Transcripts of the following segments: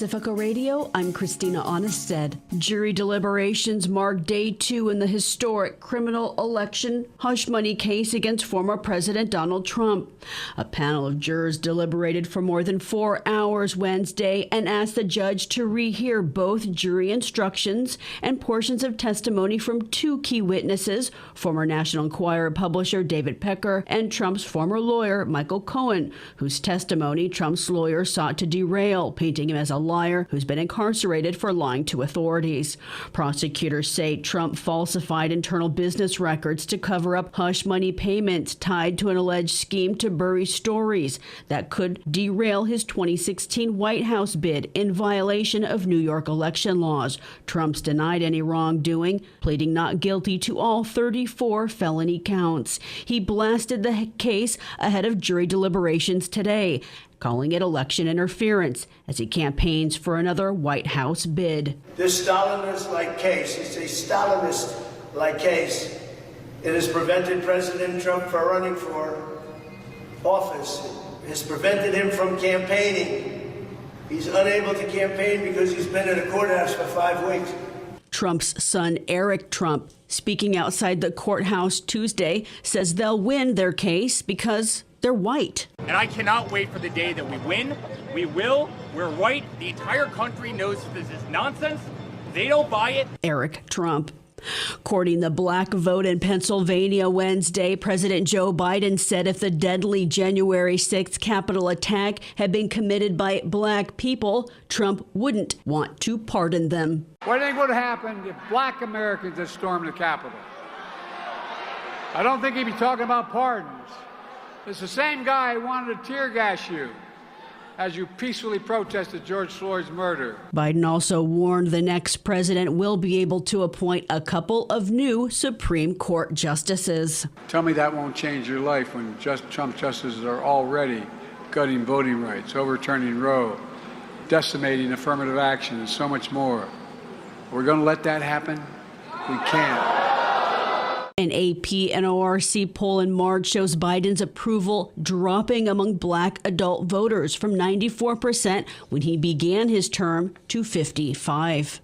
Pacifica Radio, I'm Christina Onnested. Jury deliberations mark day 2 in the historic criminal election hush money case against former President Donald Trump. A panel of jurors deliberated for more than 4 hours Wednesday and asked the judge to rehear both jury instructions and portions of testimony from 2 key witnesses, former National Enquirer publisher David Pecker and Trump's former lawyer Michael Cohen, whose testimony Trump's lawyer sought to derail, painting him as a liar who's been incarcerated for lying to authorities. Prosecutors say Trump falsified internal business records to cover up hush money payments tied to an alleged scheme to bury stories that could derail his 2016 White House bid in violation of New York election laws. Trump's denied any wrongdoing, pleading not guilty to all 34 felony counts. He blasted the case ahead of jury deliberations today, calling it election interference as he campaigns for another White House bid. This Stalinist-like case is a Stalinist-like case. It has prevented President Trump from running for office. It has prevented him from campaigning. He's unable to campaign because he's been in a courthouse for 5 weeks. Trump's son, Eric Trump, speaking outside the courthouse Tuesday, says they'll win their case because they're white. And I cannot wait for the day that we win. We will. We're white. The entire country knows this is nonsense. They don't buy it. Eric Trump. Courting the black vote in Pennsylvania Wednesday, President Joe Biden said if the deadly January 6th Capitol attack had been committed by black people, Trump wouldn't want to pardon them. What do you think would happen if black Americans had stormed the Capitol? I don't think he'd be talking about pardons. It's the same guy who wanted to tear gas you as you peacefully protested George Floyd's murder. Biden also warned the next president will be able to appoint a couple of new Supreme Court justices. Tell me that won't change your life when Trump justices are already gutting voting rights, overturning Roe, decimating affirmative action, and so much more. We're going to let that happen? We can't. An AP and ORC poll in March shows Biden's approval dropping among black adult voters from 94% when he began his term to 55%.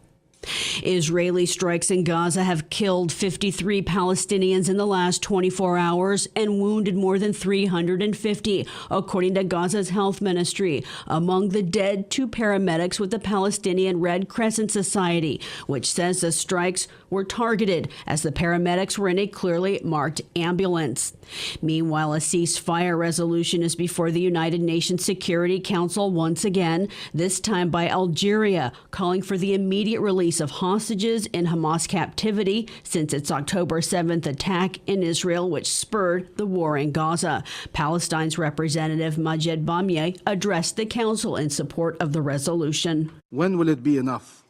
Israeli strikes in Gaza have killed 53 Palestinians in the last 24 hours and wounded more than 350, according to Gaza's health ministry. Among the dead, 2 paramedics with the Palestinian Red Crescent Society, which says the strikes were targeted as the paramedics were in a clearly marked ambulance. Meanwhile, a ceasefire resolution is before the United Nations Security Council once again, this time by Algeria, calling for the immediate release of hostages in Hamas captivity since its October 7th attack in Israel, which spurred the war in Gaza. Palestine's representative Majed Bamye addressed the council in support of the resolution. When will it be enough?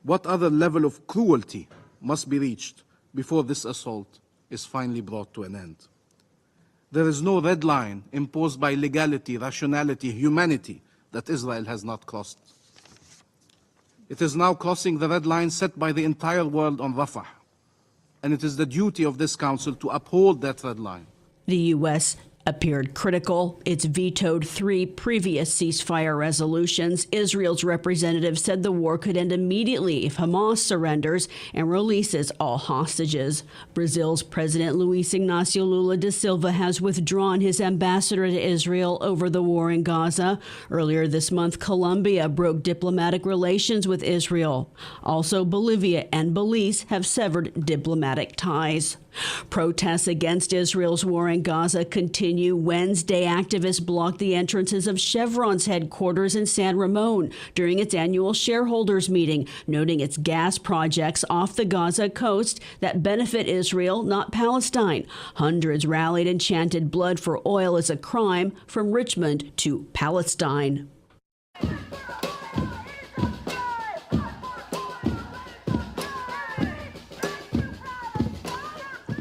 What other level of cruelty must be reached before this assault is finally brought to an end? There is no red line imposed by legality, rationality, humanity that Israel has not crossed. It is now crossing the red line set by the entire world on Rafah, and it is the duty of this council to uphold that red line. The U.S. appeared critical. It's vetoed 3 previous ceasefire resolutions. Israel's representative said the war could end immediately if Hamas surrenders and releases all hostages. Brazil's President Luiz Inácio Lula da Silva has withdrawn his ambassador to Israel over the war in Gaza. Earlier this month, Colombia broke diplomatic relations with Israel. Also, Bolivia and Belize have severed diplomatic ties. Protests against Israel's war in Gaza continue. Wednesday, activists blocked the entrances of Chevron's headquarters in San Ramon during its annual shareholders meeting, noting its gas projects off the Gaza coast that benefit Israel, not Palestine. Hundreds rallied and chanted "Blood for oil is a crime" from Richmond to Palestine.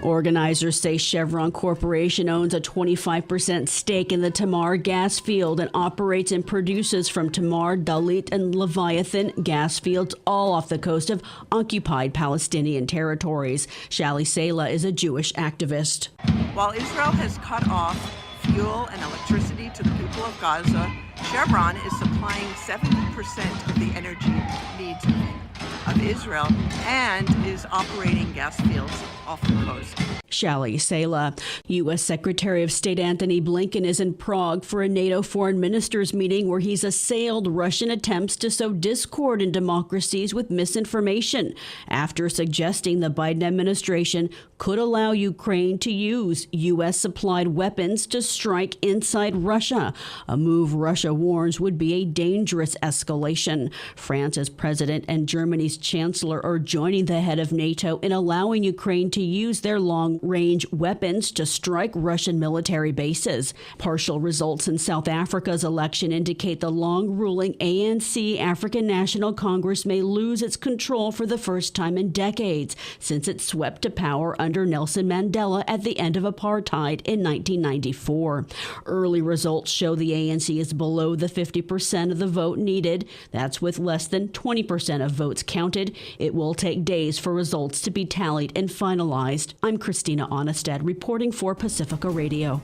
Organizers say Chevron Corporation owns a 25% stake in the Tamar gas field and operates and produces from Tamar, Dalit, and Leviathan gas fields all off the coast of occupied Palestinian territories. Shali Sela is a Jewish activist. While Israel has cut off fuel and electricity to the people of Gaza. Chevron is supplying 70% of the energy needs of Israel and is operating gas fields off the coast. Shally Sela. U.S. Secretary of State Antony Blinken is in Prague for a NATO foreign ministers meeting where he's assailed Russian attempts to sow discord in democracies with misinformation after suggesting the Biden administration could allow Ukraine to use U.S.-supplied weapons to strike inside Russia, a move Russia warns would be a dangerous escalation. France's president and Germany's chancellor are joining the head of NATO in allowing Ukraine to use their long-range weapons to strike Russian military bases. Partial results in South Africa's election indicate the long-ruling ANC African National Congress may lose its control for the first time in decades since it swept to power under Nelson Mandela at the end of apartheid in 1994. Early results show the ANC is below the 50% of the vote needed. That's with less than 20% of votes counted. It will take days for results to be tallied and finalized. I'm Christina Onestad reporting for Pacifica Radio.